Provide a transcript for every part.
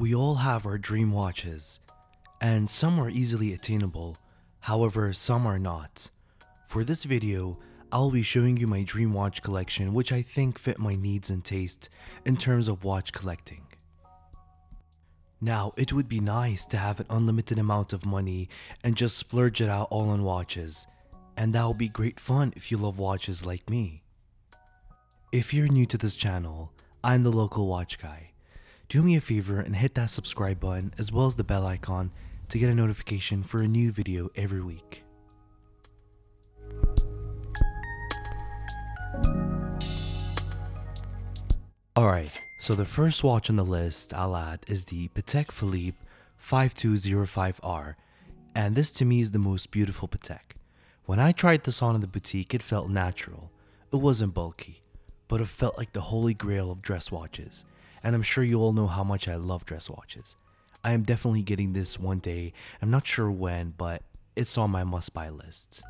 We all have our dream watches, and some are easily attainable, however some are not. For this video, I'll be showing you my dream watch collection, which I think fit my needs and taste in terms of watch collecting. Now, it would be nice to have an unlimited amount of money and just splurge it out all on watches, and that will be great fun if you love watches like me. If you're new to this channel, I'm the local watch guy. Do me a favor and hit that subscribe button as well as the bell icon to get a notification for a new video every week. Alright, so the first watch on the list I'll add is the Patek Phillipe 5205R, and this to me is the most beautiful Patek. When I tried this on in the boutique, it felt natural. It wasn't bulky, but it felt like the holy grail of dress watches, and I'm sure you all know how much I love dress watches. I am definitely getting this one day. I'm not sure when, but it's on my must-buy list.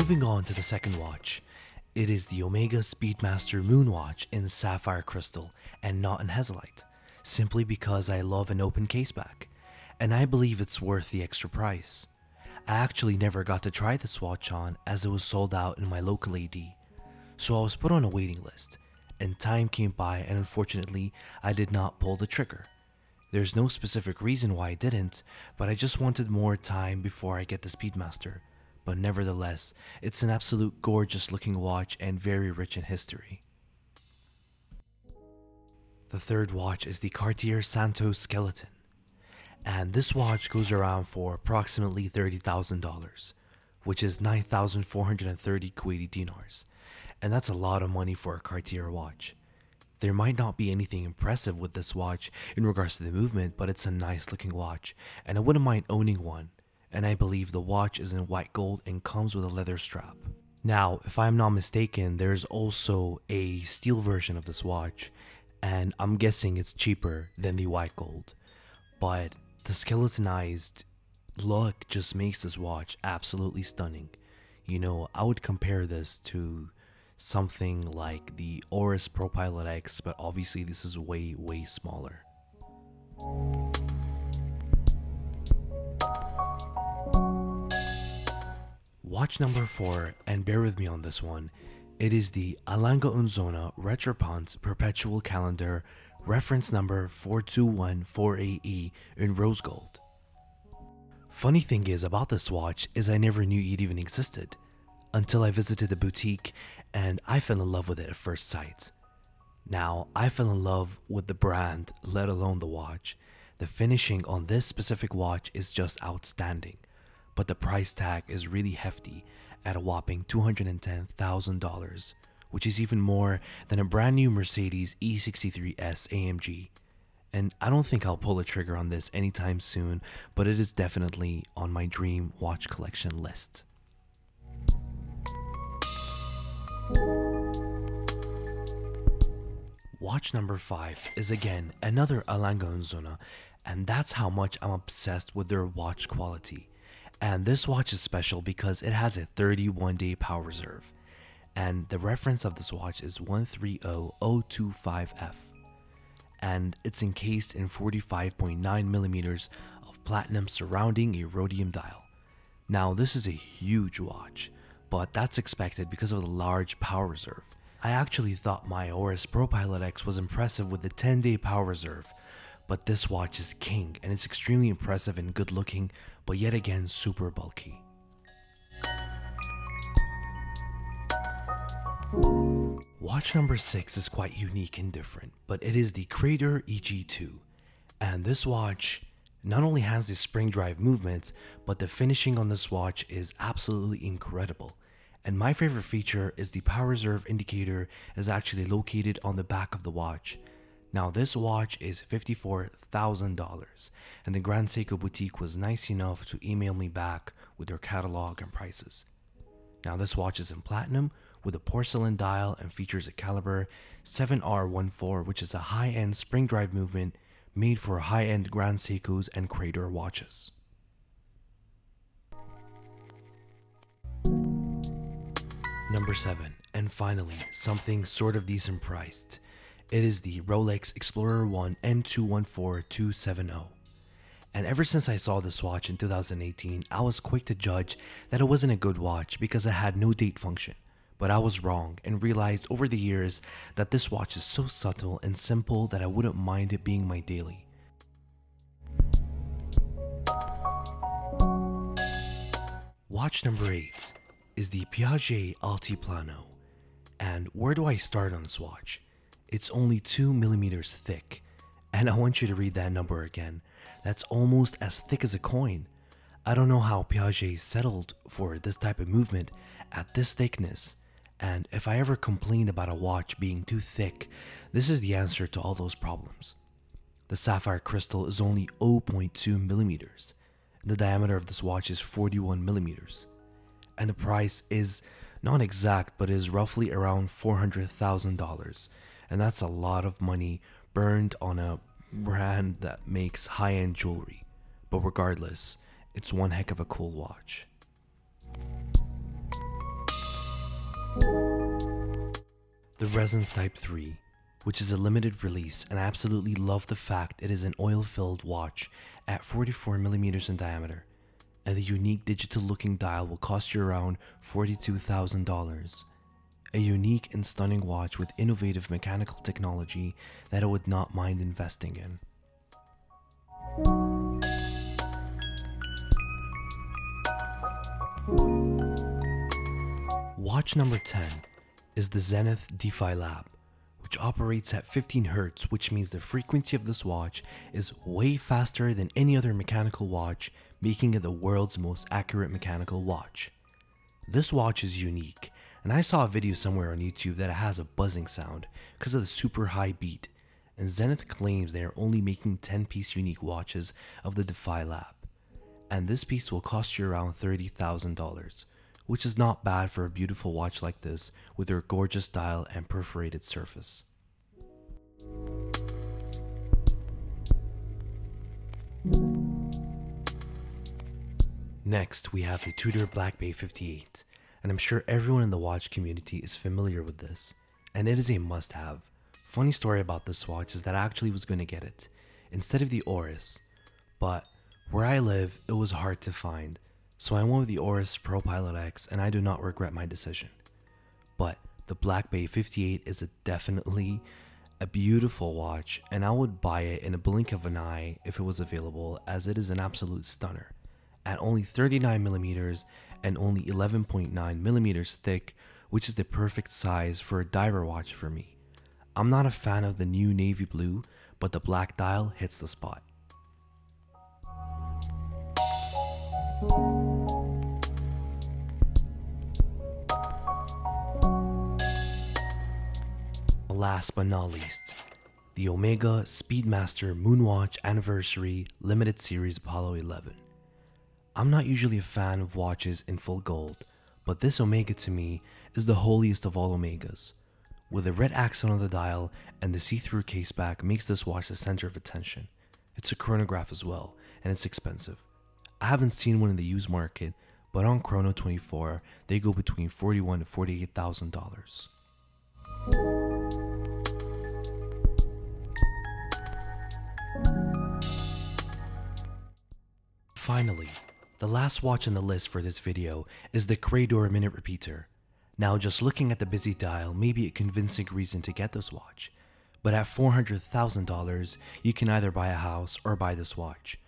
Moving on to the second watch, it is the Omega SpeedMaster MoonWatch in sapphire crystal and not in hazelite, simply because I love an open case back, and I believe it's worth the extra price. I actually never got to try this watch on as it was sold out in my local AD, so I was put on a waiting list, and time came by and unfortunately I did not pull the trigger. There's no specific reason why I didn't, but I just wanted more time before I get the SpeedMaster. But nevertheless, it's an absolute gorgeous looking watch and very rich in history. The third watch is the Cartier Santos Skeleton, and this watch goes around for approximately $30,000, which is 9,430 Kuwaiti dinars, and that's a lot of money for a Cartier watch. There might not be anything impressive with this watch in regards to the movement, but it's a nice looking watch, and I wouldn't mind owning one. And I believe the watch is in white gold and comes with a leather strap. Now, if I'm not mistaken, there's also a steel version of this watch, and I'm guessing it's cheaper than the white gold. But the skeletonized look just makes this watch absolutely stunning. You know, I would compare this to something like the Oris Pro Pilot X, but obviously this is way smaller. Watch number 4, and bear with me on this one, it is the Lange Söhne Rattrapante Perpetual Calendar, reference number 42148E in rose gold. Funny thing is about this watch is I never knew it even existed, until I visited the boutique and I fell in love with it at first sight. Now, I fell in love with the brand, let alone the watch. The finishing on this specific watch is just outstanding. But the price tag is really hefty at a whopping $210,000, which is even more than a brand new Mercedes E63S AMG. And I don't think I'll pull the trigger on this anytime soon, but it is definitely on my dream watch collection list. Watch number 5 is again another Lange Söhne, and that's how much I'm obsessed with their watch quality. And this watch is special because it has a 31-day power reserve, and the reference of this watch is 130025F, and it's encased in 45.9 millimeters of platinum surrounding a rhodium dial. Now, this is a huge watch, but that's expected because of the large power reserve. I actually thought my Oris Pro Pilot X was impressive with the 10-day power reserve, but this watch is king, and it's extremely impressive and good looking, but yet again super bulky. Watch number 6 is quite unique and different, but it is the Credor Eichi 2, and this watch not only has the spring drive movements, but the finishing on this watch is absolutely incredible. And my favorite feature is the power reserve indicator is actually located on the back of the watch. Now, this watch is $54,000, and the Grand Seiko boutique was nice enough to email me back with their catalog and prices. Now, this watch is in platinum with a porcelain dial and features a caliber 7R14, which is a high-end spring drive movement made for high-end Grand Seikos and Credor watches. Number 7, And finally, something sort of decent priced. It is the Rolex Explorer I M214270. And ever since I saw this watch in 2018, I was quick to judge that it wasn't a good watch because it had no date function. But I was wrong and realized over the years that this watch is so subtle and simple that I wouldn't mind it being my daily. Watch number 8 is the Piaget Altiplano. And where do I start on this watch? It's only 2mm thick. And I want you to read that number again. That's almost as thick as a coin. I don't know how Piaget settled for this type of movement at this thickness. And if I ever complained about a watch being too thick, this is the answer to all those problems. The sapphire crystal is only 0.2mm. The diameter of this watch is 41mm. And the price is not exact, but is roughly around $400,000. And that's a lot of money burned on a brand that makes high-end jewelry. But regardless, it's one heck of a cool watch. The Ressence Type 3, which is a limited release, and I absolutely love the fact it is an oil-filled watch at 44mm in diameter, and the unique digital looking dial will cost you around $42,000. A unique and stunning watch with innovative mechanical technology that I would not mind investing in. Watch number 10 is the Zenith Defy Lab, which operates at 15 Hz, which means the frequency of this watch is way faster than any other mechanical watch, making it the world's most accurate mechanical watch. This watch is unique, and I saw a video somewhere on YouTube that it has a buzzing sound because of the super high beat, and Zenith claims they are only making 10-piece unique watches of the Defy Lab, and this piece will cost you around $30,000, which is not bad for a beautiful watch like this with their gorgeous dial and perforated surface. Next, we have the Tudor Black Bay 58, and I'm sure everyone in the watch community is familiar with this, and it is a must-have. Funny story about this watch is that I actually was going to get it instead of the Oris, but where I live, it was hard to find, so I went with the Oris Pro Pilot X, and I do not regret my decision. But the Black Bay 58 is definitely a beautiful watch, and I would buy it in a blink of an eye if it was available, as it is an absolute stunner. At only 39mm and only 11.9mm thick, which is the perfect size for a diver watch for me. I'm not a fan of the new navy blue, but the black dial hits the spot. Last but not least, the Omega SpeedMaster MoonWatch Anniversary Limited Series Apollo 11. I'm not usually a fan of watches in full gold, but this Omega to me is the holiest of all Omegas. With a red accent on the dial and the see-through caseback makes this watch the center of attention. It's a chronograph as well, and it's expensive. I haven't seen one in the used market, but on Chrono24 they go between $41,000 to $48,000. Finally, the last watch on the list for this video is the Credor minute repeater. Now, just looking at the busy dial may be a convincing reason to get this watch, but at $400,000 you can either buy a house or buy this watch.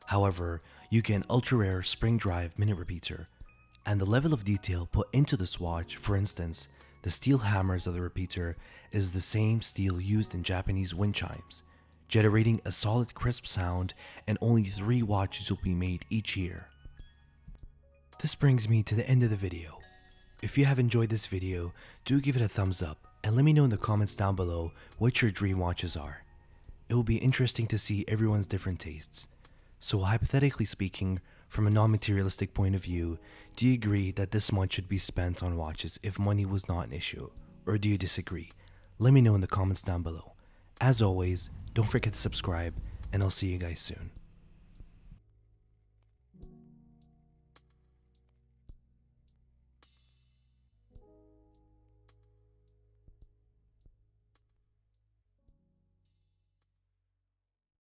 However, you get an ultra rare spring drive minute repeater, and the level of detail put into this watch, for instance, the steel hammers of the repeater is the same steel used in Japanese wind chimes, generating a solid crisp sound, and only 3 watches will be made each year. This brings me to the end of the video. If you have enjoyed this video, do give it a thumbs up and let me know in the comments down below what your dream watches are. It will be interesting to see everyone's different tastes. So hypothetically speaking, from a non-materialistic point of view, do you agree that this much should be spent on watches if money was not an issue? Or do you disagree? Let me know in the comments down below. As always, don't forget to subscribe, and I'll see you guys soon.